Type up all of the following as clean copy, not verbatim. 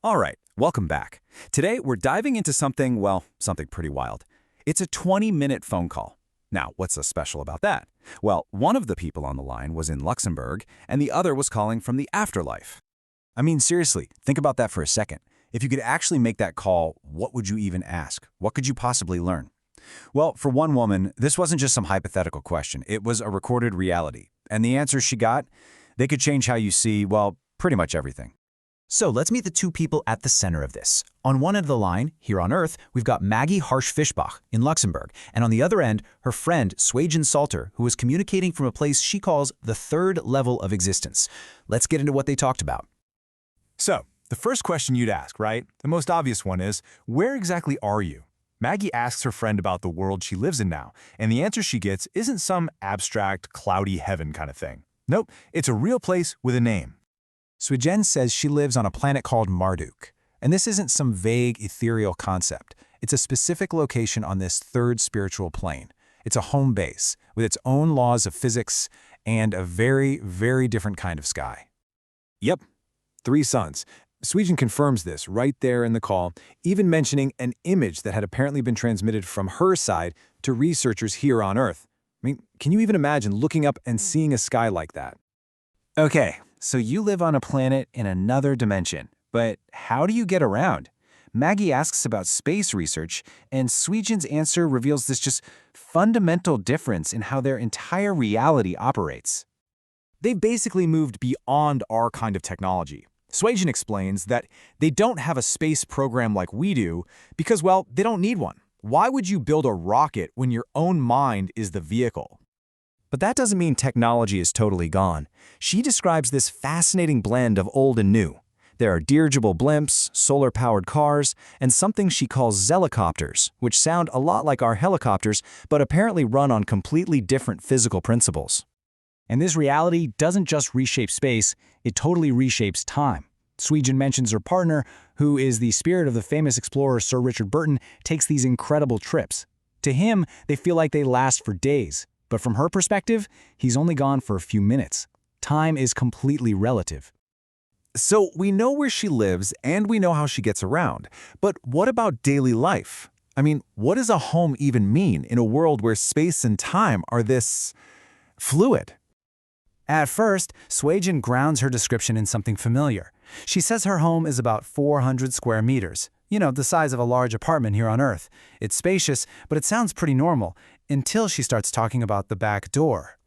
All right, welcome back. Today, we're diving into something, well, something pretty wild. It's a 20-minute phone call. Now, what's so special about that? Well, one of the people on the line was in Luxembourg, and the other was calling from the afterlife. I mean, seriously, think about that for a second. If you could actually make that call, what would you even ask? What could you possibly learn? Well, for one woman, this wasn't just some hypothetical question. It was a recorded reality. And the answers she got, they could change how you see, well, pretty much everything. So let's meet the two people at the center of this. On one end of the line, here on Earth, we've got Maggie Harsch-Fischbach in Luxembourg, and on the other end, her friend Swaygen Salter, who is communicating from a place she calls the third level of existence. Let's get into what they talked about. So, the first question you'd ask, right? The most obvious one is, where exactly are you? Maggie asks her friend about the world she lives in now, and the answer she gets isn't some abstract, cloudy heaven kind of thing. Nope, it's a real place with a name. Swaygen says she lives on a planet called Marduk, and this isn't some vague, ethereal concept. It's a specific location on this third spiritual plane. It's a home base, with its own laws of physics and a very, very different kind of sky. Yep, 3 suns. Swaygen confirms this right there in the call, even mentioning an image that had apparently been transmitted from her side to researchers here on Earth. I mean, can you even imagine looking up and seeing a sky like that? Okay, so you live on a planet in another dimension, but how do you get around? Maggie asks about space research, and Swaygen's answer reveals this just fundamental difference in how their entire reality operates. They've basically moved beyond our kind of technology. Swaygen explains that they don't have a space program like we do because, well, they don't need one. Why would you build a rocket when your own mind is the vehicle? But that doesn't mean technology is totally gone. She describes this fascinating blend of old and new. There are dirigible blimps, solar-powered cars, and something she calls zelicopters, which sound a lot like our helicopters, but apparently run on completely different physical principles. And this reality doesn't just reshape space, it totally reshapes time. Swaygen mentions her partner, who is the spirit of the famous explorer Sir Richard Burton, takes these incredible trips. To him, they feel like they last for days. But from her perspective, he's only gone for a few minutes. Time is completely relative. So we know where she lives and we know how she gets around. But what about daily life? I mean, what does a home even mean in a world where space and time are this fluid? At first, Swaygen grounds her description in something familiar. She says her home is about 400 square meters. You know, the size of a large apartment here on Earth. It's spacious, but it sounds pretty normal, until she starts talking about the back door.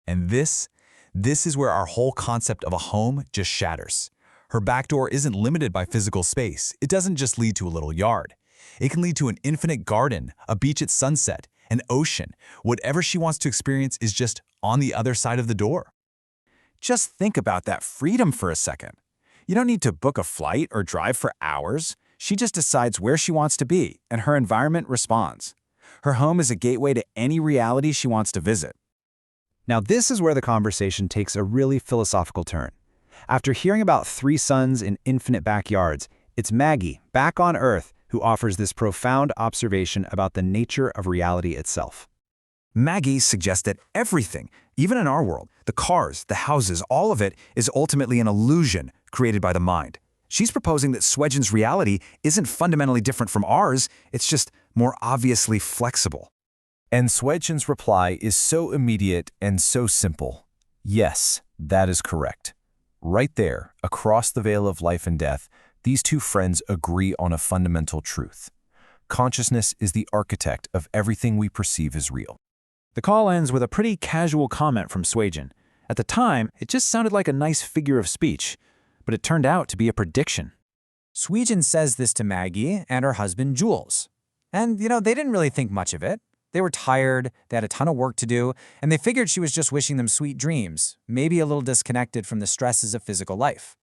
And this is where our whole concept of a home just shatters. Her back door isn't limited by physical space. It doesn't just lead to a little yard. It can lead to an infinite garden, a beach at sunset, an ocean. Whatever she wants to experience is just on the other side of the door. Just think about that freedom for a second. You don't need to book a flight or drive for hours. She just decides where she wants to be, and her environment responds. Her home is a gateway to any reality she wants to visit. Now this is where the conversation takes a really philosophical turn. After hearing about 3 suns in infinite backyards, it's Maggie, back on Earth, who offers this profound observation about the nature of reality itself. Maggie suggests that everything, even in our world, the cars, the houses, all of it is ultimately an illusion created by the mind. She's proposing that Swaygen's reality isn't fundamentally different from ours, it's just more obviously flexible. And Swaygen's reply is so immediate and so simple. Yes, that is correct. Right there, across the veil of life and death, these two friends agree on a fundamental truth. Consciousness is the architect of everything we perceive as real. The call ends with a pretty casual comment from Swaygen. At the time, it just sounded like a nice figure of speech, but it turned out to be a prediction. Swaygen says this to Maggie and her husband Jules. And, they didn't really think much of it. They were tired, they had a ton of work to do, and they figured she was just wishing them sweet dreams, maybe a little disconnected from the stresses of physical life.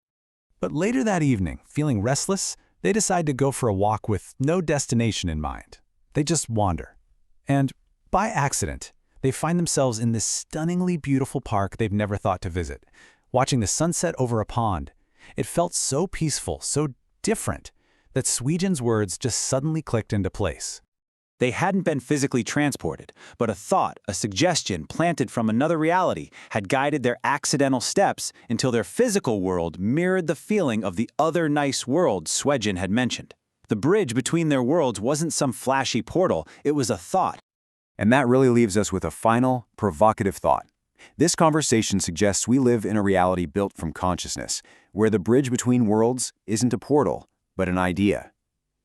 But later that evening, feeling restless, they decide to go for a walk with no destination in mind. They just wander. And by accident, they find themselves in this stunningly beautiful park they've never thought to visit, watching the sunset over a pond. It felt so peaceful, so different, that Swaygen's words just suddenly clicked into place. They hadn't been physically transported, but a thought, a suggestion planted from another reality had guided their accidental steps until their physical world mirrored the feeling of the other nice world Swedgen had mentioned. The bridge between their worlds wasn't some flashy portal, it was a thought. And that really leaves us with a final, provocative thought. This conversation suggests we live in a reality built from consciousness, where the bridge between worlds isn't a portal, but an idea.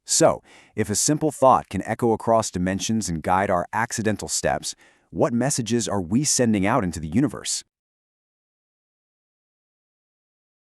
So, if a simple thought can echo across dimensions and guide our accidental steps, what messages are we sending out into the universe?